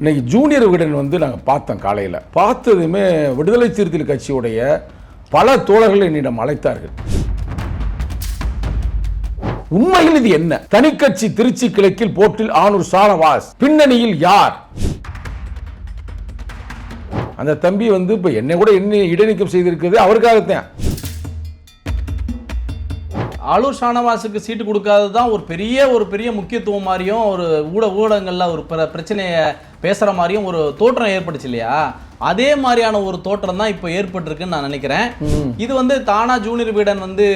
இன்னைக்கு ஜூனியர் விகடன் வந்து நாங்கள் பார்த்தோம். காலையில் பார்த்ததுமே விடுதலை சிறுத்தைகள் கட்சியுடைய பல தோழர்கள் என்னிடம் அழைத்தார்கள். உண்மையில் இது என்ன? தனிக்கட்சி திருச்சி கிழக்கில் போட்டில் ஆனூர் ஷானவாஸ், பின்னணியில் யார்? அந்த தம்பி வந்து இப்ப என்னை கூட இடைநீக்கம் செய்திருக்கிறது அவருக்காகத்தான். ஆலூர் ஷானவாஸுக்கு சீட்டு கொடுக்காதது தான் ஒரு பெரிய முக்கியத்துவம் மாதிரியும் ஒரு ஊடகங்கள்ல ஒரு பிரச்சனையை பேசுற மாதிரியும் ஒரு தோற்றம் ஏற்பட்டுச்சு இல்லையா? அதே மாதிரியான ஒரு தோற்றம் தான் இப்போ ஏற்பட்டிருக்குன்னு நான் நினைக்கிறேன். இது வந்து தானா ஜூனியர் விகடன் வந்து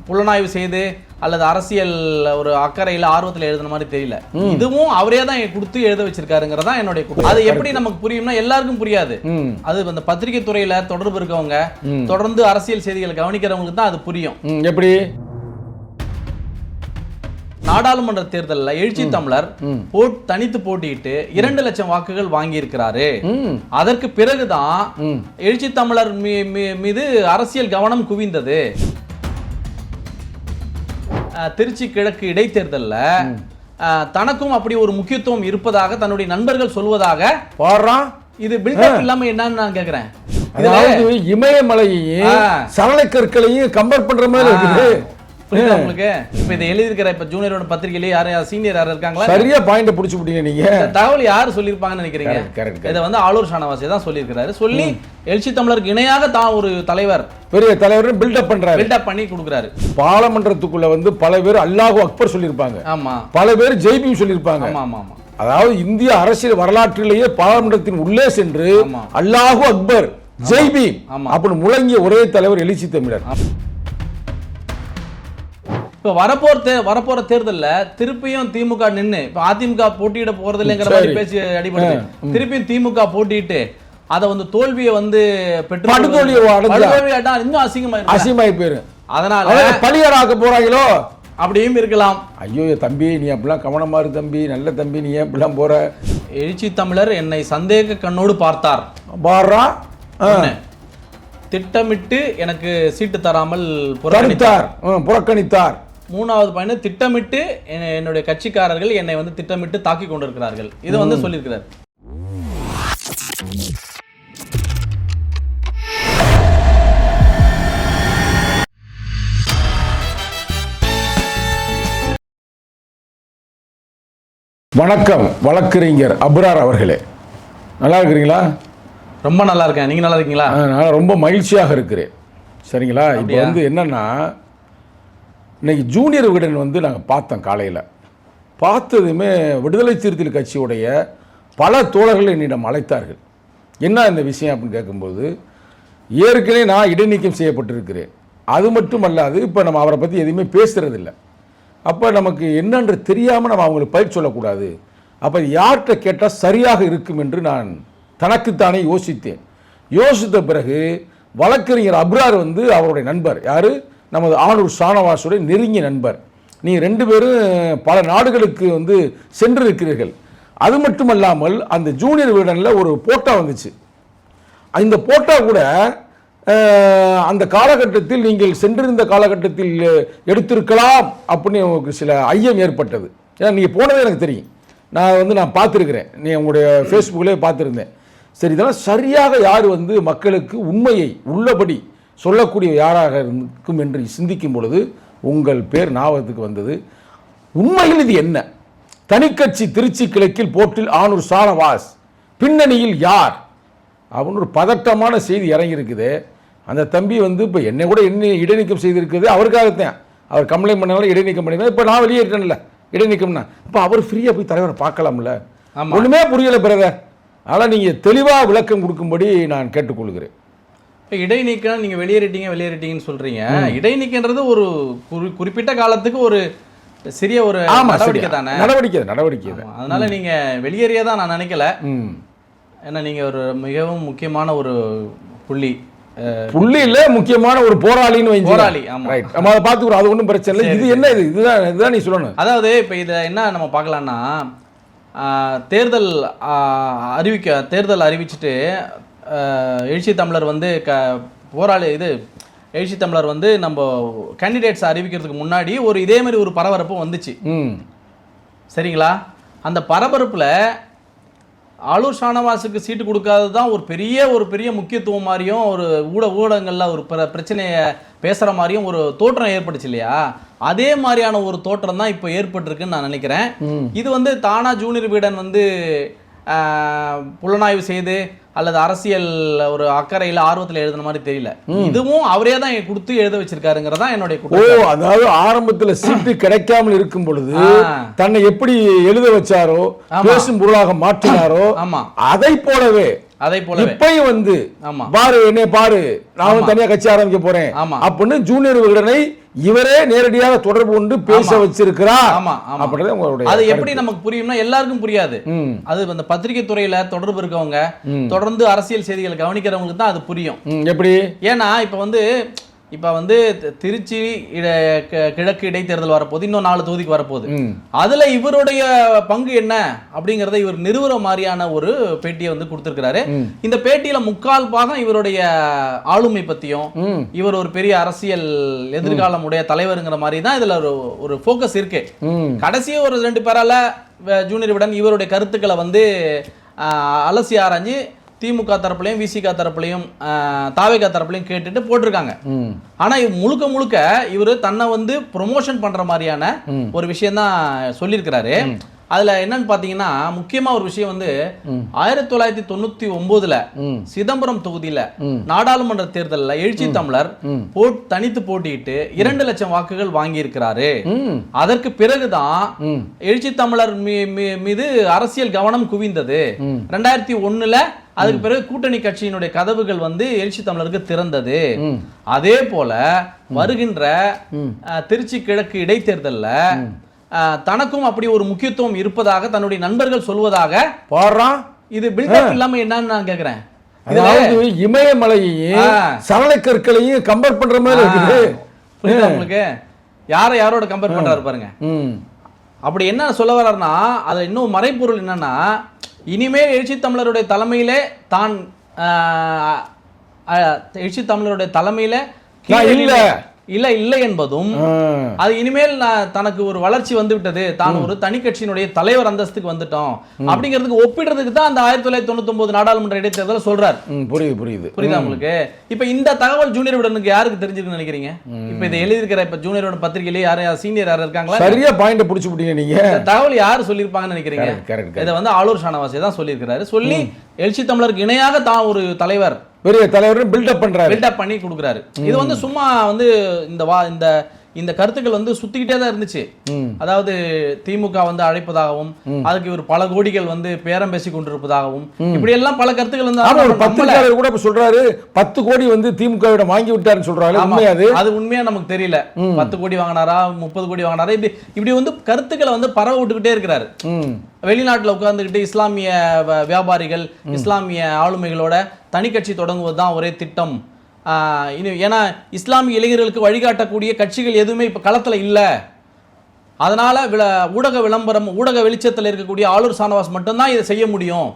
புலனாய்வு செய்து அல்லது அரசியல் ஒரு அக்கறையில் ஆர்வத்தில் எழுதுன மாதிரி தெரியல. இதுவும் அவரே தான் கொடுத்து எழுத வச்சிருக்காருங்கிறதா என்னுடைய குற்றம். அது எப்படி நமக்கு புரியும்னா எல்லாருக்கும் புரியாது. அது அந்த பத்திரிகை துறையில தொடர்பு இருக்கவங்க, தொடர்ந்து அரசியல் செய்திகளை கவனிக்கிறவங்களுக்கு தான் அது புரியும். எப்படி? நாடாளுமன்ற தேர்தலில் எழுச்சி தமிழர் தனித்து போட்டியிட்டு 2 லட்சம் வாக்குகள் வாங்கி இருக்கிறாரு. அதற்கு பிறகுதான் எழுச்சி தமிழர் மீது அரசியல் கவனம் குவிந்தது. திருச்சி கிழக்கு இடைத்தேர்தல்ல தனக்கும் அப்படி ஒரு முக்கியத்துவம் இருப்பதாக தன்னுடைய நண்பர்கள் சொல்வதாக இது பில்டப் இல்லாம என்னன்னு நான் கேக்குறேன். இமயமலையையும் சரளை கற்களையும் கம்பேர் பண்ற மாதிரி இருக்குது உங்களுக்கு. இப்ப இதை எழுதியிருக்கிற இப்ப ஜூனியரோட பத்திரிகையில யாரு சீனியர் யாரு இருக்காங்களா? சரியா பாயிண்ட் புடிச்சு விட்டீங்க நீங்க. தகவல் யாரு சொல்லிருப்பாங்கன்னு நினைக்கிறீங்க? இதை வந்து ஆலூர் ஷானவாஸ் தான் சொல்லியிருக்கிறாரு. சொல்லி எழுச்சி தமிழருக்கு இணையாக தான் ஒரு தலைவர், பெரிய தலைவர் பில்டப் பண்றாரு, பில்டப் பண்ணி கொடுக்குறாரு. பாராளுமன்றத்துக்குள்ள வந்து பல பேர் அல்லாஹு அக்பர் சொல்லியிருப்பாங்க. ஆமா. பல பேர் ஜெய்பீம் சொல்லியிருப்பாங்க. ஆமா ஆமா ஆமா. அதாவது இந்திய அரசியல் வரலாற்றிலேயே பாராளுமன்றத்தின் உள்ளே சென்று அல்லாஹு அக்பர் ஜெய்பீம் அப்படின்னு முழங்கிய ஒரே தலைவர் எழுச்சி தமிழர். இப்ப வரப்போற தேர்தல்ல திருப்பியும் திமுக நின்று இப்ப அதிமுக போட்டியிட போறது இல்லைங்கிற மாதிரி பேசி அடிபடுது. திருப்பியும் திமுக போட்டிட்டு அதை வந்து தோல்வியை வந்து இன்னும் அசிங்கமாயி போயிரும். அதனால பழியராக்க போறாங்களோ அப்படியும் இருக்கலாம். ஐயோ தம்பி நீ அப்படிலாம் கவனமா இரு தம்பி, நல்ல தம்பி, நீ ஏன் இப்படிலாம் போற? எழுச்சி தமிழர் என்னை சந்தேக கண்ணோடு பார்த்தார், திட்டமிட்டு எனக்கு சீட்டு தராமல் புறக்கணித்தார். 3வது பயணம் திட்டமிட்டு என்னுடைய கட்சிக்காரர்கள் என்னை வந்து திட்டமிட்டு தாக்கி கொண்டிருக்கிறார்கள். இது வந்து சொல்லியிருக்கிறார். வணக்கம் வழக்கறிஞர் அப்ரார் அவர்களே, நல்லா இருக்கிறீங்களா? ரொம்ப நல்லா இருக்கேன். நீங்க நல்லா இருக்கீங்களா? நான் ரொம்ப மகிழ்ச்சியாக இருக்கிறேன். சரிங்களா? இப்போ வந்து என்னன்னா, இன்னைக்கு ஜூனியர் விகடன் வந்து நாங்கள் பார்த்தோம். காலையில் பார்த்ததுமே விடுதலை சிறுத்தைகள் கட்சியுடைய பல தோழர்கள் என்னிடம் அழைத்தார்கள். என்ன இந்த விஷயம் அப்படின்னு கேட்கும்போது, ஏற்கனவே நான் இடைநீக்கம் செய்யப்பட்டிருக்கிறேன். அது மட்டும் அல்லாது இப்போ நம்ம அவரை பற்றி எதுவுமே பேசுகிறதில்லை. அப்போ நமக்கு என்னன்று தெரியாமல் நம்ம அவங்களுக்கு பயிர் சொல்லக்கூடாது. அப்போ யார்கிட்ட கேட்டால் சரியாக இருக்கும் என்று நான் தனக்குத்தானே யோசித்தேன். யோசித்த பிறகு வழக்கறிஞர் அப்ரார் வந்து அவருடைய நண்பர், யார்? நமது ஆனூர் ஷானவாஸுடைய நெருங்கிய நண்பர். நீ 2 பேரும் பல நாடுகளுக்கு வந்து சென்றிருக்கிறீர்கள். அது மட்டுமல்லாமல் அந்த ஜூனியர் விகடனில் ஒரு போட்டோ வந்துச்சு. இந்த போட்டோ கூட அந்த காலகட்டத்தில் நீங்கள் சென்றிருந்த காலகட்டத்தில் எடுத்திருக்கலாம் அப்படின்னு உங்களுக்கு சில ஐயம் ஏற்பட்டது. ஏன்னா நீங்கள் போனதே எனக்கு தெரியும், நான் பார்த்துருக்கிறேன், நீ உங்களுடைய ஃபேஸ்புக்கிலே பார்த்துருந்தேன். சரி, இதெல்லாம் சரியாக யார் வந்து மக்களுக்கு உண்மையை உள்ளபடி சொல்லக்கூடிய யாராக இருக்கும் என்று சிந்திக்கும் பொழுது உங்கள் பேர் ஞாபகத்துக்கு வந்தது. உண்மையில் இது என்ன? தனிக்கட்சி திருச்சி கிழக்கில் போட்டில் ஆனூர் ஷானவாஸ், பின்னணியில் யார் அப்படின்னு ஒரு பதட்டமான செய்தி இறங்கியிருக்குது. அந்த தம்பி வந்து இப்போ என்னை கூட இடைநீக்கம் செய்திருக்கிறது அவருக்காகத்தான். அவர் கம்ப்ளைண்ட் பண்ணாலும் இடைநீக்கம் பண்ணியிருந்தா. இப்போ நான் வெளியேறிட்டேன்ல இடைநீக்கம்னா, இப்போ அவர் ஃப்ரீயாக போய் தலைவரை பார்க்கலாம்ல. ஒன்றுமே புரியலை பிரதர். அதனால் நீங்கள் தெளிவாக விளக்கம் கொடுக்கும்படி நான் கேட்டுக்கொள்கிறேன். இப்போ இடைநீக்கம் நீங்கள் வெளியேறிட்டீங்கன்னு சொல்கிறீங்க. இடைநீக்கன்றது ஒரு குறிப்பிட்ட காலத்துக்கு ஒரு சிறிய ஒரு நடவடிக்கை தானே? நடவடிக்கை. அதனால நீங்கள் வெளியேறியதான் நான் நினைக்கல. ஏன்னா நீங்கள் ஒரு மிகவும் முக்கியமான ஒரு புள்ளி இல்ல, முக்கியமான ஒரு போராளின்னு போராளி. நம்ம அதை பார்த்துக்கிறோம், அது ஒன்றும் பிரச்சனை இல்லை. இது என்ன? இதுதான் நீ சொல்லணும். அதாவது இப்போ இதை என்ன நம்ம பார்க்கலாம்னா, தேர்தல் அறிவிச்சுட்டு எழுச்சி தமிழர் வந்து எழுச்சி தமிழர் வந்து நம்ம கேண்டிடேட்ஸ் அறிவிக்கிறதுக்கு முன்னாடி இதே மாதிரி ஒரு பரபரப்பு வந்துச்சு. சரிங்களா? அந்த பரபரப்புல ஆளூர் ஷானவாஸுக்கு சீட்டு கொடுக்காதது தான் ஒரு பெரிய முக்கியத்துவம் மாதிரியும் ஒரு ஊடகங்கள்ல ஒரு பிரச்சனையை பேசுற மாதிரியும் ஒரு தோற்றம் ஏற்பட்டுச்சு இல்லையா? அதே மாதிரியான ஒரு தோற்றம் தான் இப்போ ஏற்பட்டிருக்குன்னு நான் நினைக்கிறேன். இது வந்து தானா ஜூனியர் வீடன் வந்து புலனாய்வு செய்து அல்லது அரசியல் ஒரு அக்கறையில் ஆர்வத்தில் எழுதுன மாதிரி தெரியல. இதுவும் அவரே தான் கொடுத்து எழுத வச்சிருக்காருங்கிறதா என்னுடைய குற்றம். அதாவது ஆரம்பத்துல சீட்டு கிடைக்காமல் இருக்கும் பொழுது தன்னை எப்படி எழுத வச்சாரோ, பேசும் பொருளாக மாற்றினாரோ, அதை போலவே இப்பயும் வந்து பாரு என்னை பாரு, நான் தனியா கட்சி ஆரம்பிக்க போறேன் அப்படின்னு ஜூனியர் விகடனை இவரே நேரடியாக தொடர்பு கொண்டு பேச வச்சிருக்கிறார். அது எப்படி நமக்கு புரியும்னா எல்லாருக்கும் புரியாது. அது அந்த பத்திரிகை துறையில தொடர்பு இருக்கவங்க, தொடர்ந்து அரசியல் செய்திகளை கவனிக்கிறவங்களுக்கு தான் அது புரியும். எப்படி? ஏன்னா இப்ப வந்து திருச்சி கிழக்கு இடைத்தேர்தல் வரப்போகுது, இன்னும் 4 தொகுதிக்கு வரப்போகுது. அதுல இவருடைய பங்கு என்ன அப்படிங்கறத இவர் நிறுவன மாதிரியான ஒரு பேட்டியை வந்து கொடுத்திருக்கிறாரு. இந்த பேட்டியில முக்கால் பாகம் இவருடைய ஆளுமை பத்தியும், இவர் ஒரு பெரிய அரசியல் எதிர்காலம் உடைய தலைவருங்கிற மாதிரி தான் இதுல ஒரு ஃபோக்கஸ் இருக்கு. கடைசியா ஒரு 2 பேரால ஜூனியர் விடன் இவருடைய கருத்துக்களை வந்து அலசி ஆராய்ஞ்சு திமுக தரப்புலையும் விசிக தரப்புலையும் தாவேகா தரப்புலையும் கேட்டுட்டு போட்டிருக்காங்க. ஆனா முழுக்க இவரு தன்னை வந்து ப்ரொமோஷன் பண்ற மாதிரியான ஒரு விஷயம் தான் சொல்லியிருக்கிறாரு. அதுல என்னன்னு பாத்தீங்கன்னா முக்கியமா ஒரு விஷயம் வந்து 1999ல சிதம்பரம் தொகுதியில நாடாளுமன்ற தேர்தலில் எழுச்சி தமிழர் தனித்து போட்டியிட்டு 2 லட்சம் வாக்குகள் வாங்கி இருக்கிறாரு. அதற்கு பிறகுதான் எழுச்சி தமிழர் மீது அரசியல் கவனம் குவிந்தது. 2001ல அதுக்கு பிறகு கூட்டணி கட்சியினுடைய கதவுகள் வந்து எழுச்சி தமிழருக்கு திறந்தது. அதே போல வருகின்ற திருச்சி கிழக்கு இடைத்தேர்தல்ல தனக்கும் அப்படி ஒரு முக்கியத்துவம் இருப்பதாக தன்னுடைய நண்பர்கள் சொல்வதாக பாடுறான். இது பில்டப் இல்லாம என்னன்னு நான் கேக்குறேன். அதாவது இமயமலையையும் சரளை கற்களையும் கம்பேர் பண்ற மாதிரி இருக்குது. புரியுதா உங்களுக்கு? யாரோட கம்பேர் பண்றாரு பாருங்க. அப்படி என்ன சொல்ல வர்றாருன்னா அதுல இன்னும் மறைப்பொருள் என்னன்னா, இனிமேல் எழுச்சி தமிழருடைய தலைமையிலே தான் எழுச்சி தமிழருடைய தலைமையில இல்லை என்பதும், அது இனிமேல் தனக்கு ஒரு வளர்ச்சி வந்து விட்டது, தான் ஒரு தனி கட்சியினுடைய தலைவர் அந்தஸ்துக்கு வந்துட்டோம் அப்படிங்கிறதுக்கு ஒப்பிடுறதுக்கு தான் அந்த 1999 நாடாளுமன்ற இடைத்தேர்தல் சொல்றாரு. புரியுதா உங்களுக்கு? இப்ப இந்த தகவல் ஜூனியர் விடனுக்கு யாருக்கு தெரிஞ்சிருக்குன்னு நினைக்கிறீங்க? இப்ப இதை எழுதியிருக்கிற இப்ப ஜூனியர் விடன் பத்திரிகையில யாரும் சீனியர் யாரும் இருக்காங்களா? சரியா பாயிண்ட் பிடிச்சு விட்டீங்க நீங்க. தகவல் யாரு சொல்லியிருப்பாங்கன்னு நினைக்கிறீங்க? இதை வந்து ஆளூர் ஷானவாஸ் தான் சொல்லியிருக்கிறாரு. சொல்லி எழுச்சி தமிழருக்கு இணையாக தான் ஒரு தலைவர், பெரிய தலைவர் பில்டப் பண்ணி கொடுக்குறாரு. இது வந்து சும்மா வந்து இந்த கருத்துக்கள் வந்து சுத்திக்கிட்டே தான் இருந்துச்சு. அதாவது திமுக வந்து அழைப்பதாகவும், அதுக்கு இவர் பல கோடிகள் வந்து பேரம் பேசி கொண்டிருப்பதாகவும், இப்படி எல்லாம் பல கருத்துக்கள் வந்து பத்திரிகையாளர் கூட சொல்றாரு 10 கோடி வந்து திமுக வாங்கி விட்டாருன்னு சொல்றாரு. அது உண்மையா நமக்கு தெரியல. 10 கோடி வாங்கினாரா 30 கோடி வாங்கினாரா இப்படி வந்து கருத்துக்களை வந்து பரவ விட்டுக்கிட்டே இருக்கிறாரு. வெளிநாட்டுல உட்கார்ந்துகிட்டு இஸ்லாமிய வியாபாரிகள், இஸ்லாமிய ஆளுமைகளோட தனி கட்சி தொடங்குவதுதான் ஒரே திட்டம். ஏன்னா இஸ்லாமிய இளைஞர்களுக்கு வழிகாட்டக்கூடிய கட்சிகள் எதுவுமே இப்ப களத்துல இல்ல, அதனால ஊடக விளம்பரம், ஊடக வெளிச்சத்தில் இருக்கக்கூடிய ஆளூர் ஷானவாஸ் மட்டும்தான் இதை செய்ய முடியும்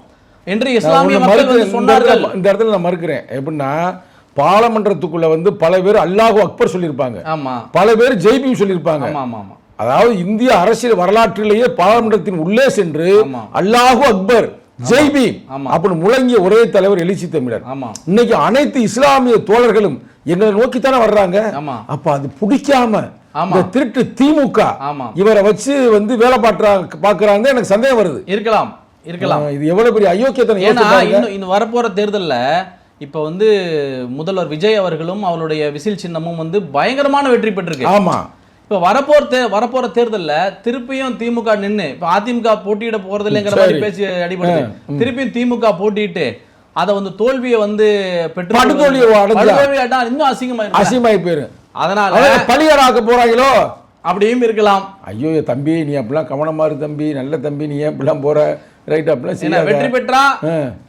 என்று இஸ்லாமிய மக்கள் சொன்னார்கள். இந்த இடத்துல நான் மறுக்கிறேன். எப்படின்னா பாராளுமன்றத்துக்குள்ள வந்து பல பேர் அல்லாஹு அக்பர் சொல்லியிருப்பாங்க, பல பேர் ஜெய்பீம் சொல்லியிருப்பாங்க. அதாவது இந்திய அரசியல் வரலாற்றிலேயே பாராளுமன்றத்தின் உள்ளே சென்று அல்லாஹு அக்பர் ஜெய்பீம் அப்படி முழங்கிய ஒரே தலைவர் எழுச்சி தமிழர். இன்னைக்கு அனைத்து இஸ்லாமிய தோழர்களும் எங்களை நோக்கித்தானே வர்றாங்க. அப்ப அது பிடிக்காம திருட்டு திமுக இவரை வச்சு வந்து வேலை பாக்குறாங்க. எனக்கு சந்தேகம் வருது. இருக்கலாம். இது எவ்வளவு பெரிய அயோக்கியத்தனம். இன்னும் வரப்போற தேர்தல்ல இப்ப வந்து முதல்வர் விஜய் அவர்களும் அவருடைய விசில் சின்னமும் வந்து பயங்கரமான வெற்றி பெற்றிருக்கு. ஆமா, இப்ப வரப்போற தேர்தல்ல திருப்பியும் திமுக நின்னு இப்ப அதிமுக போட்டியிட போறது இல்லைங்கிற மாதிரி பேசி அடிபடுது. திருப்பியும் திமுக போட்டிட்டு அதை வந்து தோல்வியை வந்து பெற்று இன்னும் அசிங்கமாயி போயிரு. அதனால பலியாராக்க போறாங்களோ அப்படியும் இருக்கலாம். ஐயோ தம்பி நீ அப்படிலாம் கவனமா இரு தம்பி, நல்ல தம்பி, நீ ஏன் இப்படிலாம் போற? வெற்றி பெற்றா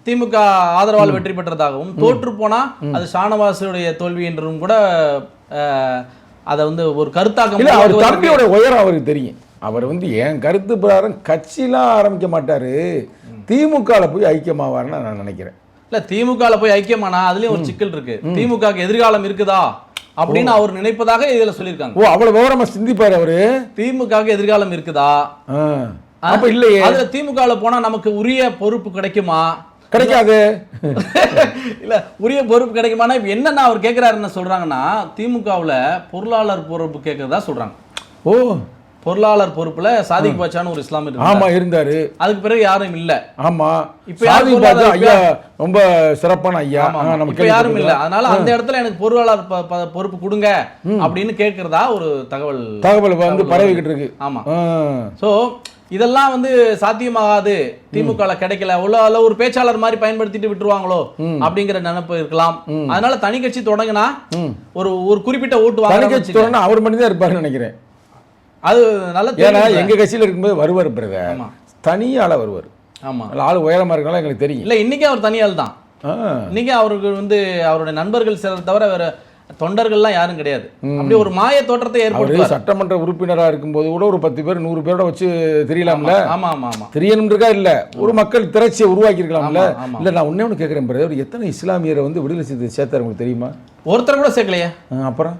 திமுக ஆதரவால் வெற்றி பெற்றதாகவும், தோற்று போனா அது ஷானவாசுடைய தோல்வி என்றும் கூட அதை வந்து ஒரு கருத்தாக்கம். அவர் தம்பியோட உயரம் அவருக்கு தெரியும். அவர் வந்து என் கருத்து பிரகாரம் கட்சியெல்லாம் ஆரம்பிக்க மாட்டாரு, திமுக போய் ஐக்கியமாவார்னு நான் நினைக்கிறேன். இல்ல திமுக போய் ஐக்கியமானா அதுலயும் ஒரு சிக்கல் இருக்கு. திமுக எதிர்காலம் இருக்குதா அப்படின்னு அவர் நினைப்பதாக இதுல சொல்லியிருக்காங்க. ஓ, அவ்வளவு விவரமா சிந்திப்பாரு அவரு. திமுக எதிர்காலம் இருக்குதா, அப்ப இல்லையே. அதுல திமுகவுல போனா நமக்கு உரிய பொறுப்பு கிடைக்குமா? கிடைக்காது. இல்ல உரிய பொறுப்பு கிடைக்குமானா இப்ப என்னன்னா அவர் கேட்கிறாருன்னு சொல்றாங்கன்னா திமுகவுல பொருளாளர் பொறுப்பு கேட்கறதா சொல்றாங்க. ஓ, பொருளாளர் பொறுப்புல சாதிக் பாட்சான்னு ஒரு இஸ்லாமியர் ஆமா இருந்தாரு. அதுக்கு பிறகு யாரும் இல்ல. ஆமா, இப்ப யாரும் ஐயா ரொம்ப சிறப்பான ஐயா, நமக்கு யாரும் இல்ல. அதனால அந்த இடத்துல எனக்கு பொருளாளர் பொறுப்பு கொடுங்க அப்படின்னு கேட்கறதா ஒரு தகவல் வந்து பரவிக்கிட்டு இருக்கு. ஆமா. சோ இதெல்லாம் வந்து சாத்தியமாகாது, திமுக கிடைக்கல, ஒரு பேச்சாளர் மாதிரி பயன்படுத்திட்டு விட்டுருவாங்களோ அப்படிங்கிற நினைப்பு இருக்கலாம். அதனால தனி கட்சி தொடங்கினா ஒரு குறிப்பிட்ட ஓட்டு வாங்க அவர் மட்டும் தான் இருப்பாருன்னு நினைக்கிறேன். அது நல்ல, ஏன்னா எங்க கட்சியில இருக்கும்போது வருவார் பிரதர், தனியால வருவார். ஆமா, ஆளு உயரமா இருக்கனால எங்களுக்கு தெரியும். இல்ல இன்னைக்கு அவர் தனியால் தான். இன்னைக்கு அவருக்கு வந்து அவருடைய நண்பர்கள் சிலர் தவிர வேற தொண்டர்கள்லாம் யாரும் கிடையாது. அப்படி ஒரு மாய தோற்றத்தை ஏற்படுத்தி சட்டமன்ற உறுப்பினராக இருக்கும்போது கூட ஒரு 10 பேர் 100 பேரோட வச்சு தெரியலாம்ல. ஆமா ஆமா ஆமா, தெரியணும்ன்றக்கா இல்ல, ஒரு மக்கள் திரட்சியை உருவாக்கி இருக்கலாம்ல. இல்ல நான் ஒண்ணே ஒன்று கேட்கிறேன் பிரதர், எத்தனை இஸ்லாமியரை வந்து விடுதலை செய்து சேர்த்தாரு உங்களுக்கு தெரியுமா? ஒருத்தர் கூட சேர்க்கலையே. அப்புறம்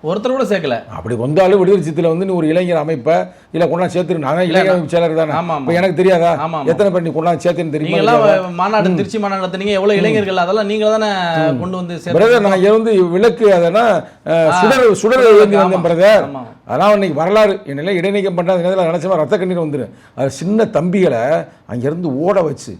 ஒருத்தர் கூட சேர்க்கல. அப்படி வந்தாலும் விடுதலை சித்துல வந்து நீ ஒரு இளைஞர் அமைப்ப இல்ல கொண்டா சேர்த்து, நான் இளைஞர் அமைப்பு செயலர் தானே. இப்போ எனக்கு தெரியாதா எத்தனை பேர் நீ கொண்டா சேர்த்துன்னு தெரியுமா? நீங்களாம் மாநாடு, திருச்சி மாநாடு நடத்துனீங்க, எவ்வளவு இளைஞர்கள், அதெல்லாம் நீங்க தானே கொண்டு வந்து பிரதர். நான் வந்து விளக்கு அதனா சுடர் ஏந்தி வந்தேன் பிரதர். அதெல்லாம் இன்னைக்கு வரலாறு. என்னெல்லாம் இடைநீக்கம் பண்ணுறது நினைச்சமா ரத்த கண்ணீர் வந்துடும். அது சின்ன தம்பிகளை அங்கிருந்து ஓட வச்சு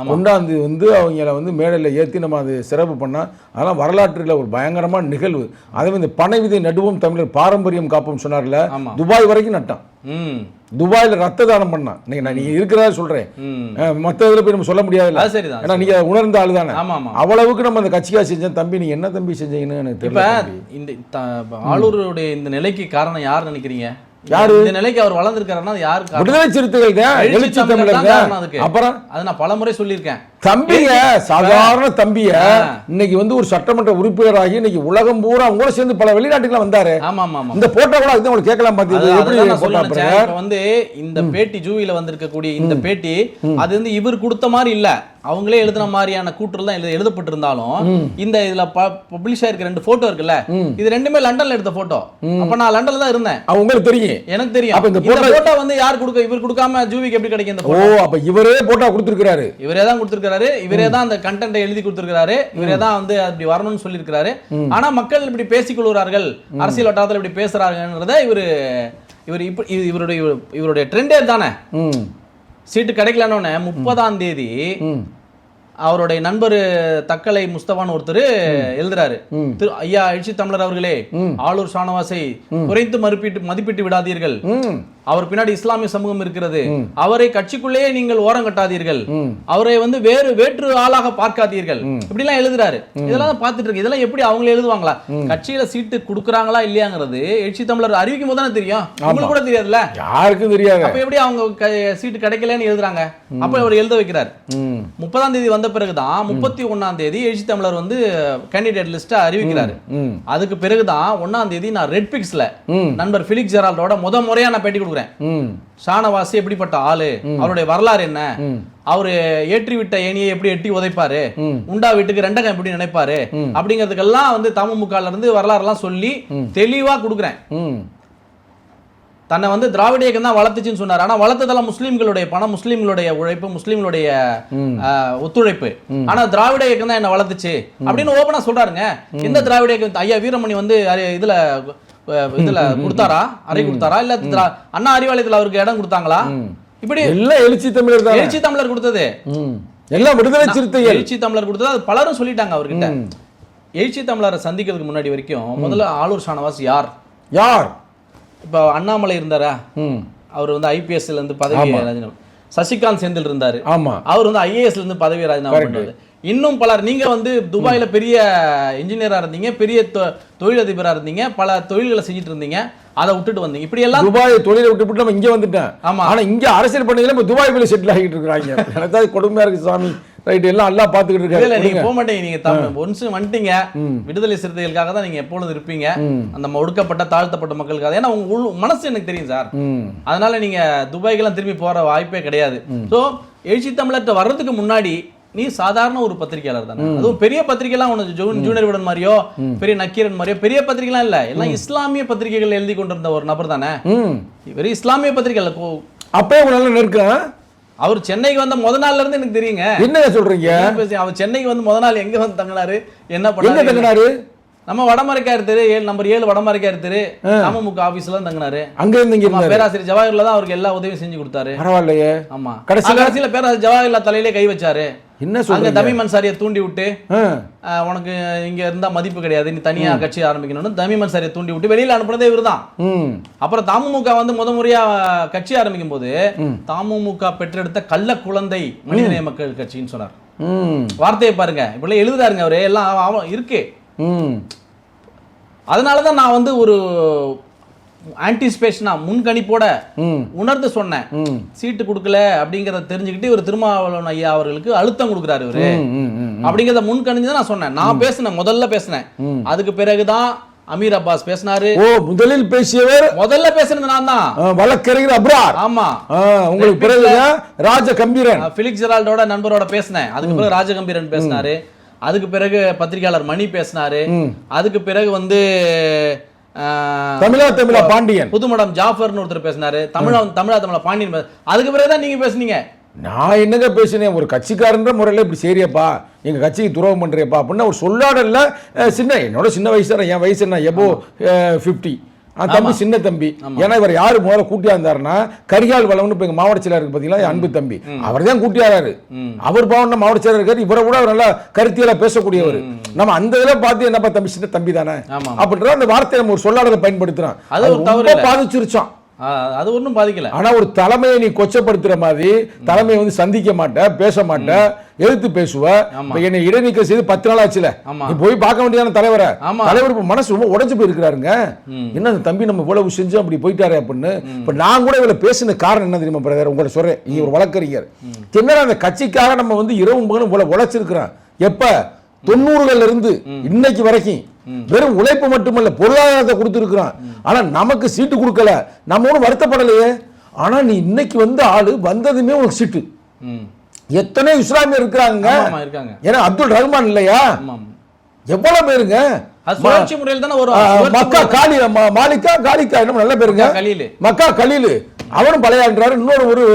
கொண்டாந்து வந்து அவங்கள வந்து மேடையில் ஏற்றி நம்ம அது சிறப்பு பண்ணால் அதெல்லாம் வரலாற்றில் ஒரு பயங்கரமான நிகழ்வு. அதே இந்த பனை விதை நடுவோம் தமிழர் பாரம்பரியம் காப்போம் சொன்னார்ல, துபாய் வரைக்கும் நட்டான். துபாயில் ரத்த தானம் பண்ணான். நீங்க இருக்கிறதா சொல்றேன், மற்ற இதில் போய் நம்ம சொல்ல முடியாதுல்ல. ஏன்னா நீங்க உணர்ந்த ஆளு தானே. அவ்வளவுக்கு நம்ம அந்த கட்சிக்காக செஞ்சேன். தம்பி நீங்க என்ன தம்பி செஞ்சீங்கன்னு எனக்கு தெரியல. இந்த ஆளூருடைய இந்த நிலைக்கு காரணம் யார் நினைக்கிறீங்க? யாரு இந்த நிலைக்கு அவர் வளர்ந்திருக்காருன்னா அது யாரு? விடுதலை சிறுத்தைகள் தான், எழுச்சி தமிழர். அப்புறம் அது நான் பலமுறை சொல்லியிருக்கேன். தம்பிங்க, சாதாரண தம்பிய இன்னைக்கு வந்து ஒரு சட்டமன்ற உறுப்பினராகி இன்னைக்கு உலகம் பூரா கூட சேர்ந்து பல வெளிநாட்டுக்குலாம் வந்தாரு. ஆமா ஆமா, இந்த போட்டோ கூட அதுதான் உங்களுக்கு கேட்கலாம். பாத்தீங்க வந்து இந்த பேட்டி ஜூவில வந்திருக்கக்கூடிய இந்த பேட்டி அது வந்து இவர் கொடுத்த மாதிரி இல்ல, அவங்களே எழுதின மாதிரியான கூற்றுல தான் எழுதப்பட்டிருந்தாலும் இந்த இதுல பப்ளிஷ் ஆயிருக்க 2 போட்டோ இருக்குல்ல, இது ரெண்டுமே லண்டன்ல எடுத்த போட்டோ. அப்ப நான் லண்டன்ல தான் இருந்தேன். உங்களுக்கு தெரியும், எனக்கு தெரியும். அப்ப இந்த போட்டோ வந்து யார் கொடுக்க, இவர் கொடுக்காம ஜூவிக்கு எப்படி கிடைக்கும் இந்த போட்டோ? ஓ, அப்ப இவரே போட்டோ கொடுத்திருக்காரு, இவரே தான் கொடுத்திருக்காரு, இவரே தான் அந்த கண்டென்ட்டை எழுதி கொடுத்திருக்காரு, இவரே தான் வந்து அப்படி வரணும்னு சொல்லியிருக்காரு. ஆனா மக்கள் இப்படி பேசிக் கொள்கிறார்கள், அரசியல் வட்டாரத்தில் இப்படி பேசுறாங்கன்றத இவருடைய ட்ரெண்டே தானே. சீட்டு கிடைக்கலன்னு 30ஆம் தேதி அவருடைய நண்பர் தக்கலை முஸ்தபான் ஒருத்தர் எழுதுறாரு, ஐயா எழுச்சி தமிழர் அவர்களே, ஆளூர் ஷானவாஸை குறைத்து மதிப்பிட்டு விடாதீர்கள், அவர் பின்னாடி இஸ்லாமிய சமூகம் இருக்கிறது, அவரை கட்சிக்குள்ளேயே நீங்கள் ஓரம் கட்டாதீர்கள், அவரை வந்து வேற்று ஆளாக பார்க்காதீர்கள், இப்படி எல்லாம் எழுதுறாரு. இதெல்லாம் பார்த்துட்டு இருக்கு. இதெல்லாம் எப்படி அவங்களே எழுதுவாங்களா? கட்சியில சீட்டு கொடுக்குறாங்களா இல்லையாங்கிறது எழுச்சி தமிழர் அறிவிக்கும் போது தானே தெரியும், உங்களுக்கு கூட தெரியாதுல்ல, யாருக்கும் தெரியாது. அப்ப எப்படி அவங்க சீட்டு கிடைக்கலன்னு எழுதுறாங்க? அப்ப அவர் எழுத வைக்கிறார். 30ஆம் தேதி வந்த பிறகுதான் 31ஆம் தேதி எழுச்சி தமிழர் வந்து கேண்டிடேட் லிஸ்ட் அறிவிக்கிறாரு. அதுக்கு பிறகுதான் 1ஆம் தேதி நான் ரெட் பிக்ஸ்ல நண்பர் பிலிக்ஸ் ஜெரால்டோட முறையா நான் பேட்டி கொடுக்குறேன். ஷானவாஸ் எப்படிப்பட்ட ஆளு, அவருடைய வரலாறு என்ன, அவரு ஏற்றி விட்ட ஏணியை எப்படி எட்டி உதைப்பாரு, உண்டா வீட்டுக்கு ரெண்டகம் எப்படி நினைப்பாரு, அப்படிங்கிறதுக்கெல்லாம் வந்து தமுமுகல இருந்து வரலாறு எல்லாம் சொல்லி தெளிவா கொடுக்குறேன். தன்னை வந்து திராவிட இயக்கம் தான் வளர்த்துச்சுன்னு சொன்னார். ஆனா வளர்த்ததெல்லாம் முஸ்லீம்களுடைய பணம், முஸ்லீம்களுடைய உழைப்பு, முஸ்லீம்களுடைய ஒத்துழைப்பு. ஆனா திராவிட இயக்கம் தான் என்ன வளர்த்துச்சு அப்படின்னு ஓபனா சொல்றாருங்க. எந்த திராவிட இயக்கம்? ஐயா வீரமணி வந்து இதுல கொடுத்தாரா, அறை கொடுத்தாரா, இல்ல அண்ணா அறிவாலயத்துல அவருக்கு இடம் கொடுத்தாங்களா? இப்படி எல்லாம் எழுச்சி தமிழர் தான், எழுச்சி தமிழர் கொடுத்தது, எல்லாம் விடுதலை சிறுத்தைகள் எழுச்சி தமிழர் கொடுத்தது. அது பலரும் சொல்லிட்டாங்க அவர்கிட்ட. எழுச்சி தமிழரை சந்திக்கிறதுக்கு முன்னாடி வரைக்கும் முதல்ல ஆளூர் ஷானவாஸ் யார்? இப்ப அண்ணாமலை இருந்தாரா, அவர் வந்து ஐபிஎஸ்ல இருந்து பதவி ராஜினாமா, சசிகாந்த் செந்தில் இருந்தாரு, அவர் வந்து ஐஏஎஸ்ல இருந்து பதவி ராஜினாமா பண்ணாரு. இன்னும் பலர், நீங்க வந்து துபாயில பெரிய இன்ஜினியரா இருந்தீங்க, பெரிய தொழிலதிபரா இருந்தீங்க, பல தொழில்களை செஞ்சுட்டு இருந்தீங்க, அதை விட்டுட்டு வந்தீங்க. இப்படி எல்லாம் துபாய் தொழிலை விட்டு நம்ம இங்க வந்துட்டேன். ஆமா, ஆனா இங்க அரசியல் பண்ணீங்க, இப்ப துபாய் போய் செட்டில் ஆகிட்டு இருக்காங்க. எனக்கு கொடுமையா இருக்கு சாமி. ரைட், எல்லாம் நல்லா பாத்துக்கிட்டு இருக்காரு. நீங்க போக மாட்டீங்க, நீங்க ஒன்ஸ் வந்துட்டீங்க. விடுதலை சிறுத்தைகளுக்காக தான் நீங்க எப்பொழுதும் இருப்பீங்க, அந்த ஒடுக்கப்பட்ட தாழ்த்தப்பட்ட மக்களுக்காக. ஏன்னா உங்க மனசு எனக்கு தெரியும் சார். அதனால நீங்க துபாய்க்கெல்லாம் திரும்பி போற வாய்ப்பே கிடையாது. சோ எழுச்சி தமிழர்கிட்ட வர்றதுக்கு முன்னாடி நீ சாதாரண ஒரு பத்திரிகையாளர் தானே. அதுவும் பெரிய பத்திரிகைலாம் ஒன்று ஜூனியர் விடன் மாதிரியோ பெரிய நக்கீரன் மாதிரியோ பெரிய பத்திரிகைலாம் இல்ல, எல்லாம் இஸ்லாமிய பத்திரிகைகள் எழுதி கொண்டிருந்த ஒரு நபர் தானே. வெறும் இஸ்லாமிய பத்திரிகை அப்பயே உங்க நல்ல நெருக்கம். அவர் சென்னைக்கு வந்த முத நாள்ல இருந்து எனக்கு தெரியுங்க. என்னங்க சொல்றீங்க? அவர் சென்னைக்கு வந்து முத நாள் எங்க வந்து தங்கினாரு, என்ன எங்க பண்ணாரு? தங்கினாரு? நம்ம வடமரைக்கார் தெரு நம்பர் 7 வடமரைக்கார் தெரு அமமுக ஆபீஸ்ல தான் தங்கினாரு. அங்க இருந்து இங்க இருந்தாரு. பேராசிரியர் ஜவாஹர்ல தான் அவருக்கு எல்லா உதவியும் செஞ்சு கொடுத்தாரு. பரவாயில்லையே. ஆமா, கடைசியில பேராசிரியர் ஜவாஹர்லால் தலையிலே கை வச்சாரு. என்ன சொல்றீங்க? அங்க தமிழ் அன்சாரியை தூண்டி விட்டு உனக்கு இங்க இருந்தா மதிப்பு கிடையாது, நீ தனியா கட்சி ஆரம்பிக்கணும்னு தமிழ் அன்சாரியை தூண்டி விட்டு வெளியில அனுப்புனதே இவர்தான். அப்புறம் தமுமுக வந்து முறையா கட்சி ஆரம்பிக்கும் போது தமுமுக பெற்றெடுத்த கள்ள குழந்தை மனிதநேய மக்கள் கட்சின்னு சொன்னார். வார்த்தையை பாருங்க, இப்படி எழுதுறாருங்க அவரு, எல்லாம் இருக்கு. அதனாலதான் நான் வந்து ஒரு ஆன்டிசிபேஷனா முன்கணிப்போட உணர்ந்து சொன்னேன். சீட்டு கொடுக்கல அப்படிங்கறத தெரிஞ்சுக்கிட்டு இவர் திருமாவளவன் ஐயா அவர்களுக்கு அழுத்தம் கொடுக்குறாரு இவரு அப்படிங்கறத முன்கணிஞ்சு நான் சொன்னேன். நான் பேசினேன், முதல்ல பேசினேன். அதுக்கு பிறகுதான் அமீர் அப்பாஸ் பேசினாரு. ஓ, முதலில் பேசியவர் முதல்ல பேசுனது நான் தான், வழக்கறிஞர் அப்ரார். ஆமா, உங்களுக்கு பிறகு ராஜகம்பீரன் பிலிக்ஸ் ஜெரால்டோட நண்பரோட பேசினேன். அதுக்கு பிறகு ராஜகம்பீரன் பேசினாரு. அதுக்கு பிறகு பத்திரிகையாளர் மணி பேசினாரு. அதுக்கு பிறகு வந்து தமிழா பாண்டியன், புதுமடம் ஜாஃபர்னு ஒருத்தர் பேசினாரு. தமிழா பாண்டியன். அதுக்கு பிறகுதான் நீங்க பேசுனீங்க. நான் என்னங்க பேசினேன்? ஒரு கட்சிக்காரன்ற முறையில் இப்படி சரியாப்பா, எங்க கட்சிக்கு துரோகம் பண்றியப்பா அப்படின்னு ஒரு சொல்லாடல்ல. என்னோட சின்ன வயசு தான், என் வயசு என்ன எபோ 50. தம்பி சின்ன தம்பி. ஏன்னா இவர் யாரு முதல்ல கூட்டியா இருந்தாருன்னா கரிகால் வளவன் இப்ப எங்க மாவட்ட செயலர் இருக்கு பாத்தீங்களா, அன்பு தம்பி, அவர் தான் கூட்டியாரு. அவர் பாவன மாவட்ட செயலர் இருக்காரு. இவரை கூட அவர் நல்லா கருத்தியலா பேசக்கூடியவர். நம்ம அந்த இதுல பார்த்து என்னப்பா தம்பி சின்ன தம்பி தானே அப்படின்ற அந்த வார்த்தையை நம்ம ஒரு சொல்லாடலை பயன்படுத்துறோம். அது பாதிச்சிருச்சான். அது ஒன்றும் பாதிக்கல. ஆனா ஒரு தலைமையை நீ கொச்சப்படுத்துற மாதிரி தலைமையை வந்து சந்திக்க மாட்ட, பேச மாட்ட, எதிர்த்து பேசுவ. என்னை இடைநீக்கம் செய்து 10 நாள் ஆச்சுல, நீ போய் பார்க்க வேண்டியதான தலைவரை. தலைவர் மனசு ரொம்ப உடைஞ்சு போயிருக்கிறாருங்க. என்ன தம்பி நம்ம இவ்வளவு செஞ்சோம் அப்படி போயிட்டாரு அப்படின்னு. இப்ப நான் கூட இவ்வளவு பேசின காரணம் என்ன தெரியுமா பிரதர்? உங்களை சொல்றேன், நீங்க ஒரு வழக்கறிஞர். என்னடா அந்த கட்சிக்காக நம்ம வந்து இரவும் பகலும் இவ்வளவு உழைச்சிருக்கிறோம். எப்ப 90கள் இருந்து இன்னைக்கு வரைக்கும் வெறும் உழைப்பு மட்டுமல்ல பொருளாதாரத்தை கொடுத்துருக்கிறோம். ஆனா நமக்கு சீட்டு கொடுக்கல, நம்ம ஒன்றும் வருத்தப்படலையே. ஆனா நீ இன்னைக்கு வந்து ஆளு வந்ததுமே உங்களுக்கு சீட்டு. எத்தனை இஸ்லாமியர் இருக்கிறாங்க. ஏன்னா அப்துல் ரஹ்மான் இல்லையா, எவ்வளவு பேருங்க சுழற்சி முறையில் தானே ஒரு மக்கா காலி மாலிகா காலிகா என்ன நல்ல பேருங்க மக்கா கலீல், அவனும் பழையான்றாரு. இன்னொரு ஒரு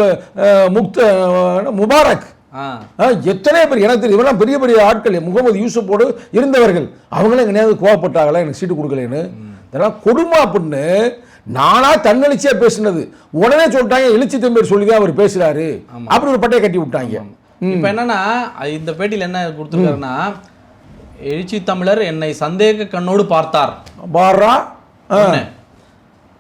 முபாரக், எத்தனை பேர் எனக்கு தெரியும். இவெல்லாம் பெரிய பெரிய ஆட்கள், முகமது யூசுப்போடு இருந்தவர்கள். அவங்களும் எங்கேயாவது கோவப்பட்டாங்களா எனக்கு சீட்டு கொடுக்கலன்னு? இதெல்லாம் கொடுமை அப்படின்னு நானா தன்னெழுச்சியா பேசினது. உடனே சொல்லிட்டாங்க எழுச்சி தம்பி சொல்லிதான் அவர் பேசுறாரு அப்படி ஒரு பட்டையை கட்டி விட்டாங்க. இப்ப என்னன்னா இந்த பேட்டியில் என்ன கொடுத்துருக்காருன்னா, எழுச்சி தமிழர் என்னை சந்தேக கண்ணோடு பார்த்தார்,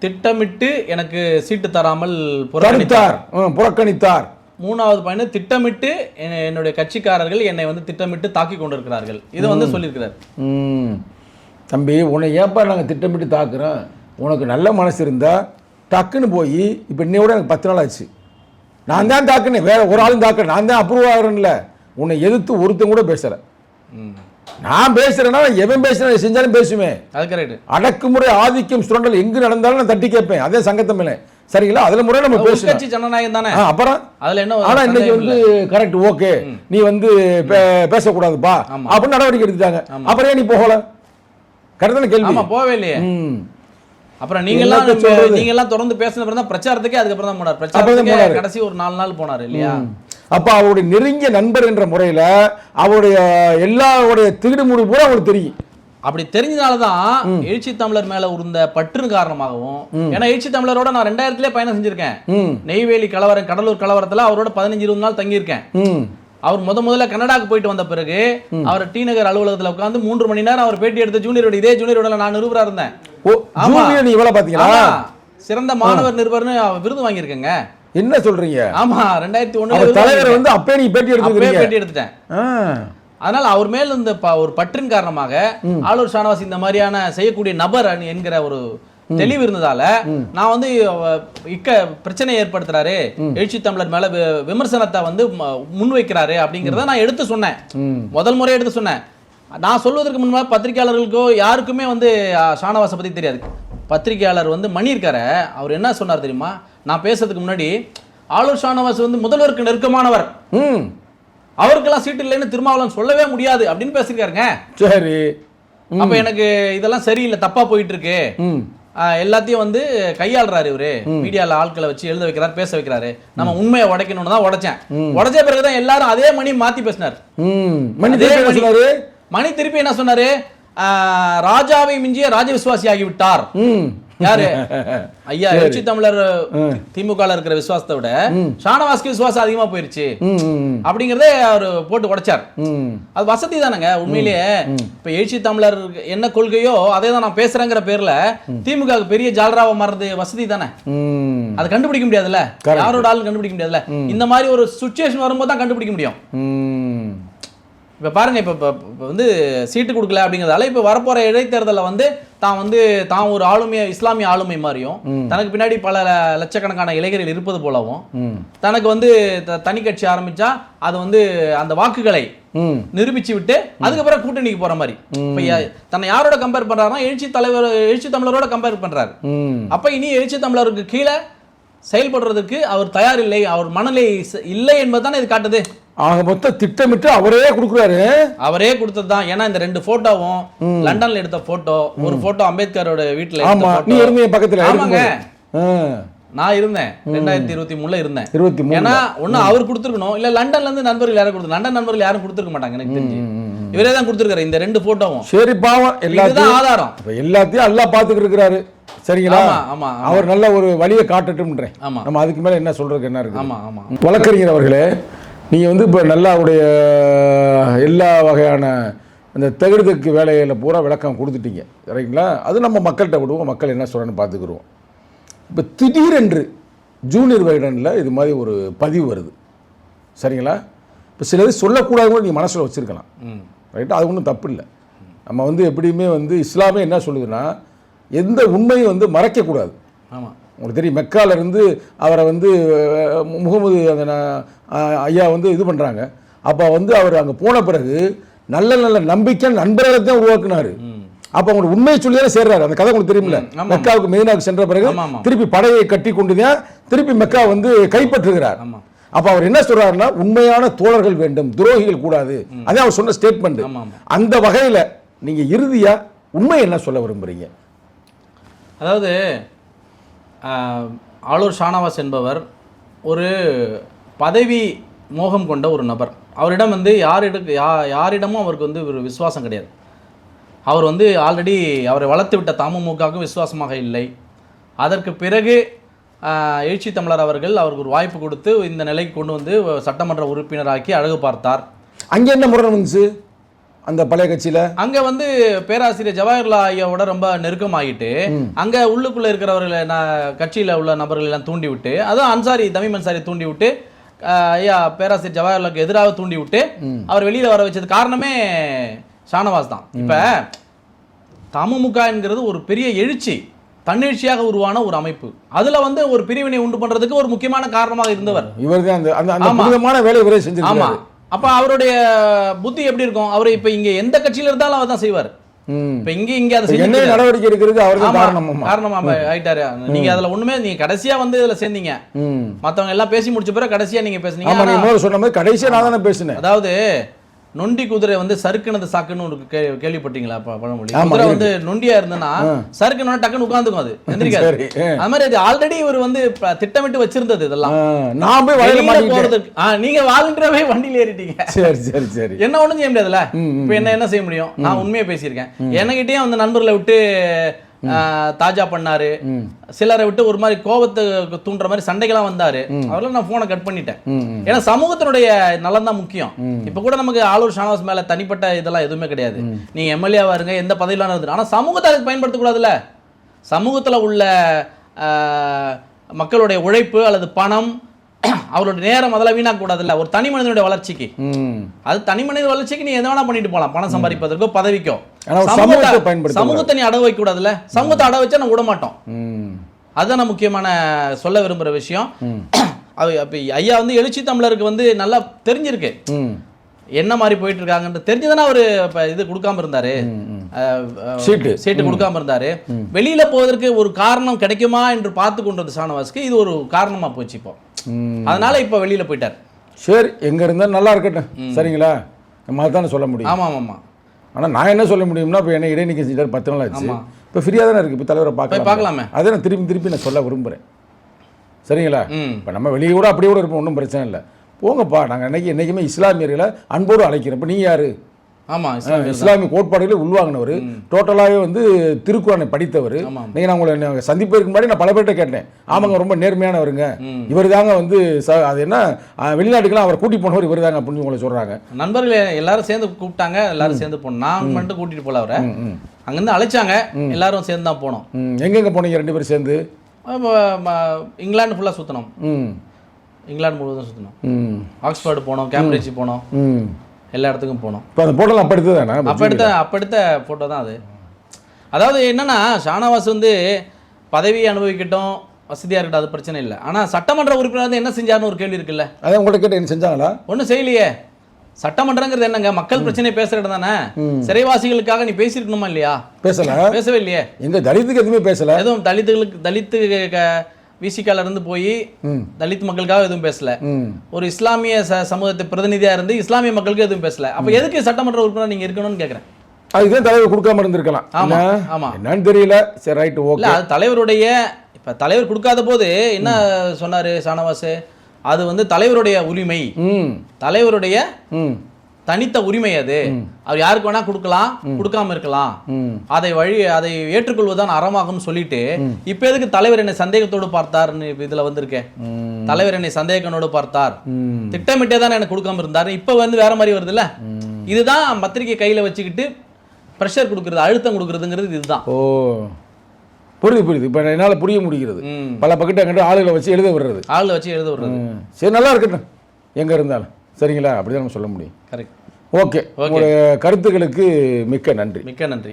திட்டமிட்டு எனக்கு சீட்டு தராமல் புறக்கணித்தார். 3வது பாயிண்ட், திட்டமிட்டு என்னுடைய கட்சிக்காரர்கள் என்னை வந்து திட்டமிட்டு தாக்கி கொண்டிருக்கிறார்கள். இதை வந்து சொல்லியிருக்கிறார். தம்பி உன்னை ஏன்பா நாங்கள் திட்டமிட்டு தாக்குறோம்? உனக்கு நல்ல மனசு இருந்தா டக்குன்னு போய் இப்போ இன்னையோட எனக்கு 10 நாள் ஆச்சு, நான் தான் தாக்குனேன், வேற ஒரு ஆளும் தாக்குறேன், நான் தான் அப்ரூவ் ஆகிறேன்ல. உன்னை எதிர்த்து ஒருத்தன் கூட பேசல. நான் பேசுறேன்னா எவன் பேசுறேன் செஞ்சாலும் பேசுவேன். அது கரெக்ட். அடக்குமுறை ஆதிக்கம் சுரண்டல் எங்கு நடந்தாலும் நான் தட்டி கேட்பேன். அதே சங்கத்தமிழ சரிங்களா, அதுல முறை நம்ம பேசுறோம். ஜனநாயகம் தானே. அப்புறம் அதுல என்ன, ஆனா இன்னைக்கு வந்து கரெக்ட் ஓகே நீ வந்து பேசக்கூடாதுப்பா அப்படின்னு நடவடிக்கை எடுத்துட்டாங்க. அப்புறம் ஏன் நீ போகல? கரெக்டான கேள்வி. ஆமா, போவே இல்லையே. அப்புறம் நீங்க எல்லாம் தொடர்ந்து பேசின பிறகு பிரச்சாரத்துக்கே அதுக்கப்புறம் தான் போனார். பிரச்சாரத்துக்கு கடைசி ஒரு 4 நாள் போனார் இல்லையா? அப்ப அவருடைய நெருங்கிய நண்பர் என்ற முறையில அவருடைய எல்லாருடைய திருடுமுடி பூரா அவருக்கு தெரியும். அப்படி தெரிஞ்சதாலதான் எழுச்சி தமிழர் மேல உருந்த பற்று காரணமாகவும், ஏன்னா எழுச்சி தமிழரோட நான் 2000 பயணம் செஞ்சிருக்கேன். நெய்வேலி கலவரம், கடலூர் கலவரத்துல அவரோட 15-20 நாள் தங்கியிருக்கேன். அவர் முதல்ல கனடாக்கு போயிட்டு வந்த பிறகு அவர் டி நகர் அலுவலகத்துல உட்கார்ந்து 3 மணி நேரம் அவர் பேட்டி எடுத்த ஜூனியரோட, இதே ஜூனியரோட நான் நிருபரா இருந்தேன். சிறந்த மாணவர் நிருபர்னு விருது வாங்கியிருக்கேங்க. என்ன சொல்றீங்க? ஆமா, 2001 தலைவர் வந்து அப்பே நீ பேட்டி எடுத்துட்டேன். அதனால அவர் மேல இந்த ஒரு பற்றின் காரணமாக ஆளூர் ஷானவாஸ் இந்த மாதிரியான செய்யக்கூடிய நபர் என்கிற ஒரு தெளிவு இருந்ததால நான் வந்து பிரச்சனை ஏற்படுத்துறாரு, எழுச்சி தமிழர் மேல விமர்சனத்தை வந்து முன்வைக்கிறாரு அப்படிங்கறத நான் எடுத்து சொன்னேன். முதல் முறை எடுத்து சொன்னேன். நான் சொல்வதற்கு முன்பாக பத்திரிகையாளர்களுக்கோ யாருக்குமே வந்து ஷானவாஸை பத்தி தெரியாது. பத்திரிகையாளர் வந்து மணி இருக்காரு, அவர் என்ன சொன்னார் தெரியுமா? நான் பேசுறதுக்கு முன்னாடி ஆளூர் ஷானவாஸ் வந்து முதல்வருக்கு நெருக்கமானவர், அவருக்கெல்லாம் சீட்டு இல்லைன்னு திருமாவளவன் சொல்லவே முடியாது அப்படின்னு பேசிருக்காருங்க. சரி, அப்ப எனக்கு இதெல்லாம் சரியில்லை, தப்பா போயிட்டு இருக்கு எல்லாத்தையும் வந்து கையாளுறாரு இவரு, மீடியால ஆட்களை வச்சு எழுத வைக்கிறாரு, பேச வைக்கிறாரு, நம்ம உண்மையை உடைக்கணும்னு தான் உடைச்சேன். உடைச்ச பிறகுதான் எல்லாரும் அதே மணி மாத்தி பேசினார். மணி திருப்பி என்ன சொன்னாரு, ராஜாவை மிஞ்சிய ராஜ விசுவாசி ஆகிவிட்டார். யாரு? ஐயா எழுச்சி தமிழர் திமுக இருக்கிற விசுவாசத்தை விட ஷானவாஸ்க்கு விசுவாசம் அதிகமா போயிருச்சு அப்படிங்கறதே அவர் போட்டு உடைச்சார். அது வசதி தானங்க உண்மையிலேயே. இப்ப எழுச்சி தமிழர் என்ன கொள்கையோ அதே தான் நான் பேசுறேங்கிற பேர்ல திமுக பெரிய ஜாலராவ மாறுறது வசதி தானே. அதை கண்டுபிடிக்க முடியாதுல்ல, யாரோட ஆளும் கண்டுபிடிக்க முடியாதுல்ல. இந்த மாதிரி ஒரு சுச்சுவேஷன் வரும்போது தான் கண்டுபிடிக்க முடியும். இப்போ பாருங்க, இப்போ வந்து சீட்டு கொடுக்கல அப்படிங்கிறதால இப்போ வரப்போற இடைத்தேர்தலில் வந்து தான் ஒரு ஆளுமை, இஸ்லாமிய ஆளுமை மாதிரியும், தனக்கு பின்னாடி பல லட்சக்கணக்கான இளைஞர்கள் இருப்பது போலவும், தனக்கு வந்து தனி கட்சி ஆரம்பிச்சா அது வந்து அந்த வாக்குகளை நிரூபிச்சு விட்டு அதுக்கப்புறம் கூட்டணிக்கு போற மாதிரி. இப்ப தன்னை யாரோட கம்பேர் பண்றாருன்னா எழுச்சி தமிழரோட கம்பேர் பண்றாரு. அப்ப இனி எழுச்சி தமிழருக்கு கீழே செயல்படுறதுக்கு அவர் தயார் இல்லை, அவர் மனநிலை இல்லை என்பதுதானே இது காட்டுது. ஆக மொத்தம் திட்டமிட்டு அவரே கொடுக்குறாரு. அவரே கொடுத்தது தான். ஏன்னா இந்த 2 போட்டோவும் லண்டன்ல எடுத்த போட்டோ, ஒரு போட்டோ அம்பேத்கரோட வீட்டுல. நீ இருந்தீங்க பக்கத்துல? ஆமாங்க, நான் இருந்தேன் 2023 இருந்தேன். ஏன்னா ஒண்ணு அவர் கொடுத்துருக்கணும், இல்ல லண்டன்ல இருந்து நண்பர்கள் யாரும் கொடுத்து, லண்டன் நண்பர்கள் யாரும் கொடுத்துருக்க மாட்டாங்க எனக்கு தெரிஞ்சு. இவரே தான் கொடுத்துருக்காரு இந்த 2 போட்டோவும். சரி பாவம், எல்லாத்தையும் ஆதாரம் எல்லாத்தையும் எல்லாம் பாத்துக்கிட்டு இருக்கிறாரு. சரிங்களா? ஆமா, அவர் நல்ல ஒரு வழியை காட்டட்டும்ன்றேன். நம்ம அதுக்கு மேல என்ன சொல்றதுக்கு என்ன இருக்கு? ஆமா ஆமா. வழக்கறிஞர் அவர்களே, நீங்க வந்து இப்ப நல்லா அவருடைய எல்லா வகையான அந்த தகுதிக்கு வேலையில பூரா விளக்கம் கொடுத்துட்டீங்க. சரிங்களா? அது நம்ம மக்கள்கிட்ட விடுவோம், மக்கள் என்ன சொல்றேன்னு பார்த்துக்குருவோம். இப்போ திடீரென்று ஜூனியர் வைடனில் இது மாதிரி ஒரு பதிவு வருது. சரிங்களா? இப்போ சிலது சொல்லக்கூடாதுன்னு நீங்கள் மனசில் வச்சுருக்கலாம். ரைட்டா? அது ஒன்றும் தப்பு இல்லை. நம்ம வந்து எப்படியுமே வந்து இஸ்லாமே என்ன சொல்லுதுன்னா, எந்த உண்மையும் வந்து மறைக்கக்கூடாது. ஆமாம், உங்களுக்கு தெரியும், மெக்காலிருந்து அவரை வந்து முகமது அந்த ஐயா வந்து இது பண்ணுறாங்க. அப்போ வந்து அவர் அங்கே போன பிறகு நல்ல நல்ல நம்பிக்கை நண்பர்களை தான் உருவாக்குனாரு. அப்போ அவங்க உண்மையை சொல்லியே சேர்றாரு. அந்த கதை உங்களுக்கு தெரியுமில்ல, மெக்காவுக்கு மெதினாவுக்கு சென்ற பிறகு திருப்பி படையை கட்டி கொண்டு தான் திருப்பி மெக்கா வந்து கைப்பற்றுகிறார். அப்ப அவர் என்ன சொல்றாருன்னா, உண்மையான தோழர்கள் வேண்டும், துரோகிகள் கூடாது. அதே அவர் சொன்ன ஸ்டேட்மெண்ட். அந்த வகையில நீங்க இறுதியா உண்மை என்ன சொல்ல விரும்புறீங்க? அதாவது ஆளூர் ஷானவாஸ் என்பவர் ஒரு பதவி மோகம் கொண்ட ஒரு நபர். அவரிடம் வந்து யாரிடமும் அவருக்கு வந்து ஒரு விசுவாசம் கிடையாது. அவர் வந்து ஆல்ரெடி அவரை வளர்த்து விட்ட தமுமுகவுக்கு விசுவாசமாக இல்லை. அதற்கு பிறகு எழுச்சி தமிழர் அவர்கள் அவருக்கு ஒரு வாய்ப்பு கொடுத்து இந்த நிலைக்கு கொண்டு வந்து சட்டமன்ற உறுப்பினராக்கி அழகு பார்த்தார். அங்கே என்ன முறை இருந்துச்சு அந்த பழைய கட்சியில? அங்க வந்து பேராசிரியர் ஜவஹர்லால் ஐயாவோட ரொம்ப நெருக்கமாகிட்டு அங்க உள்ளுக்குள்ள இருக்கிறவர்களை கட்சியில உள்ள நபர்கள் எல்லாம் தூண்டி விட்டு, அதுவும் அன்சாரி தமீம் அன்சாரி தூண்டி விட்டு, ஐயா பேராசிரியர் ஜவஹர்லாலுக்கு எதிராக தூண்டி விட்டு அவர் வெளியில வர வச்சது காரணமே ஷானவாஸ் தான். இப்ப தமுமுக என்கிறது ஒரு பெரிய எழுச்சி, தன்னெழுச்சியாக உருவான ஒரு அமைப்பு. அதுல வந்து ஒரு பிரிவினை உண்டு பண்றதுக்கு ஒரு முக்கியமான காரணமாக இருந்தவர் இவர் தான். ஆமா, அப்ப அவருடைய புத்தி எப்படி இருக்கும்? அவர் இப்ப இங்க எந்த கட்சியில இருந்தாலும் அவர் தான் செய்வார். இப்ப இங்க அதை என்ன நடவடிக்கை எடுக்கிறது அவருக்கு காரணமா ஆயிட்டாரு. நீங்க அதுல ஒண்ணுமே, நீங்க கடைசியா வந்து இதுல சேர்ந்தீங்க, மத்தவங்க எல்லாம் பேசி முடிச்ச பிறகு கடைசியா நீங்க பேசுனீங்க. சொன்ன மாதிரி கடைசியா நான் தானே பேசினேன். அதாவது நொண்டி குதிரை வந்து சறுக்குனது சாக்குன்னு ஒரு கேள்விப்பட்டீங்களா பழமொழி? குதிரை வந்து நொண்டியா இருந்ததுன்னா சறுக்குனா டக்குன்னு உட்காந்துக்கும், அது எந்திரிக்காது. அது மாதிரி அது ஆல்ரெடி இவர் வந்து திட்டமிட்டு வச்சிருந்தது. இதெல்லாம் நான் போய் போறதுக்கு நீங்க வாலண்டியராவே வண்டியில ஏறிட்டீங்க. சரி சரி சரி, என்ன ஒண்ணும் செய்ய முடியாதுல்ல. இப்ப என்ன செய்ய முடியும்? நான் உண்மையை பேசியிருக்கேன். என்கிட்டயும் அந்த நண்பர்களை விட்டு தாஜா பண்ணாரு, சிலரை விட்டு ஒரு மாதிரி கோபத்தை தூண்டுற மாதிரி சண்டைகள்லாம் வந்தாரு. அவரெல்லாம் நான் போனை கட் பண்ணிட்டேன். ஏன்னா சமூகத்தினுடைய நலன் தான் முக்கியம். இப்ப கூட நமக்கு ஆளூர் ஷானவாஸ் மேல தனிப்பட்ட இதெல்லாம் எதுவுமே கிடையாது. நீங்க எம்எல்ஏவா இருங்க, எந்த பதவியிலாம் இருந்து, ஆனா சமூகத்தை அதுக்கு பயன்படுத்தக்கூடாதுல்ல. சமூகத்துல உள்ள மக்களுடைய உழைப்பு அல்லது பணம், அவரோட நேரம் அதெல்லாம் வீணாக்க கூடாதுல்ல. ஒரு தனி மனிதனுடைய வளர்ச்சிக்கு, அது தனி மனித வளர்ச்சிக்கு நீ எதை வேணா பண்ணிட்டு போலாம், பணம் சம்பாதிப்பதற்கோ பதவிக்கோ. சமூகத்தை நீ அடவு வைக்க கூடாதுல்ல. சமூகத்தை அடவு வச்சா நான் விட மாட்டோம். அதுதான் முக்கியமான சொல்ல விரும்புற விஷயம். ஐயா வந்து எழுச்சி தமிழருக்கு வந்து நல்லா தெரிஞ்சிருக்கு என்ன மாதிரி போயிட்டு இருக்காங்கன்னு தெரிஞ்சுதானே அவரு இது கொடுக்காம இருந்தாரு, சீட்டு கொடுக்காம இருந்தாரு. வெளியில போவதற்கு ஒரு காரணம் கிடைக்குமா என்று பார்த்து கொண்டது ஷானவாஸ்க்கு இது ஒரு காரணமா போச்சு. இப்போ அதனால இப்ப வெளியில போயிட்டார். சரி, எங்க இருந்தா நல்லா இருக்கட்டும். சரிங்களா? நம்ம அதானே சொல்ல முடியும். ஆமா ஆமா. ஆனால் நான் என்ன சொல்ல முடியும்னா, இப்போ என்ன இடைநீக்கம் செஞ்சார் 10 நாள் ஆச்சு. இப்போ ஃப்ரீயாக தானே இருக்குது, இப்போ தலைவரை பார்க்கலாம், பார்க்கலாமே. அதை நான் திருப்பி நான் சொல்ல விரும்புகிறேன். சரிங்களா? ம். இப்போ நம்ம வெளியே கூட அப்படியே கூட இருப்போம், ஒன்றும் பிரச்சனை இல்லை. போங்கப்பா, நாங்கள் என்றைக்குமே இஸ்லாமியர்களை அன்போடு அழைக்கிறோம். இப்போ நீ யார்? ஆமா, இஸ்லாமிய கோட்பாடுகளை உள்வாங்கினவர், டோட்டலாகவே வந்து திருக்குறானை படித்தவர். நீங்கள் நான் உங்களை சந்திப்பதற்கு முன்னாடி நான் பல பேர்கிட்ட கேட்டேன். ஆமாங்க, ரொம்ப நேர்மையானவருங்க, இவர் தாங்க வந்து அது என்ன வெளிநாட்டுக்கெல்லாம் அவரை கூட்டி போனவர் இவர் தாங்க அப்படின்னு உங்களை சொல்கிறாங்க. நண்பர்கள் எல்லாரும் சேர்ந்து கூப்பிட்டாங்க, எல்லாரும் சேர்ந்து போனோம். நான் மட்டும் கூட்டிட்டு போல அவரை அங்கேருந்து அழைச்சாங்க, எல்லாரும் சேர்ந்து தான் போனோம். எங்கெங்கே போனீங்க 2 பேரும் சேர்ந்து? இங்கிலாந்து ஃபுல்லாக சுற்றணும், இங்கிலாந்து முழுவதும் சுற்றணும். ஆக்ஸ்போர்டு போனோம், கேம்பிரிட்ஜ் போனோம், எல்லா இடத்துக்கும் போனோம். இப்போ அந்த போட்டோலாம் அப்போ எடுத்து தானே? அப்போ எடுத்த ஃபோட்டோ தான் அது. அதாவது என்னன்னா, ஷானவாஸ் வந்து பதவியை அனுபவிக்கட்டும், வசதியாக இருக்கட்டும், அது பிரச்சனை இல்லை. ஆனால் சட்டமன்ற உறுப்பினர் வந்து என்ன செஞ்சாருன்னு ஒரு கேள்வி இருக்குல்ல. அதான் உங்கள்கிட்ட கேட்டு என்ன செஞ்சாங்களா? ஒன்றும் செய்யலையே. சட்டமன்றங்கிறது என்னங்க, மக்கள் பிரச்சனை பேசுற இடம் தானே. சிறைவாசிகளுக்காக நீ பேசியிருக்கணுமா இல்லையா? பேசவே இல்லையே. எங்க தலித்துக்கு எதுவுமே பேசல. எதுவும் தலித்து விசிகால இருந்து போய் தலித் மக்களுக்காக எதுவும் பேசல. ஒரு இஸ்லாமிய சமூகத்தை பிரதிநிதியா இருந்து இஸ்லாமிய மக்களுக்கு எதுவும் பேசல. அப்ப எதுக்கு சட்டமன்ற உறுப்பினர் நீங்க இருக்கணும்னு கேக்குறேன். அதுதான் தலைவர் கொடுக்காம இருந்திருக்கலாம். ஆமா ஆமா, என்னன்னு தெரியல. சரி, ரைட், ஓகே. அது தலைவருடைய, இப்ப தலைவர் கொடுக்காத போது என்ன சொன்னாரு ஷானவாஸ்? அது வந்து தலைவருடைய உரிமை, தலைவருடைய தனித்த உரிமை. அது அவர் யாருக்கு வேணா கொடுக்கலாம், கொடுக்காம இருக்கலாம். அதை ஏற்றுக்கொள்வதுதான் அறமாகும் சொல்லிட்டு இப்ப எதுக்கு தலைவர் என்னை சந்தேகத்தோடு பார்த்தார்னு இதுல வந்திருக்கேன். தலைவர் என்னை சந்தேகனோடு பார்த்தார், திட்டமிட்டே தான் எனக்கு கொடுக்காம இருந்தாரு. இப்ப வந்து வேற மாதிரி வருது இல்ல. இதுதான் பத்திரிகை கையில வச்சுக்கிட்டு பிரஷர் கொடுக்கறது, அழுத்தம் கொடுக்கறதுங்கிறது இதுதான். ஓ, புரியுது. இப்ப என்னால புரிய முடிகிறது. பல பக்கெட் ஆளுகளை வச்சு எழுத விடுறது, சரி, நல்லா இருக்கட்டும் எங்க இருந்தாலும். சரிங்களா? அப்படிதான் நம்ம சொல்ல முடியும். கரெக்ட். ஓகே. உங்களுடைய கருத்துக்களுக்கு மிக்க நன்றி. மிக்க நன்றி.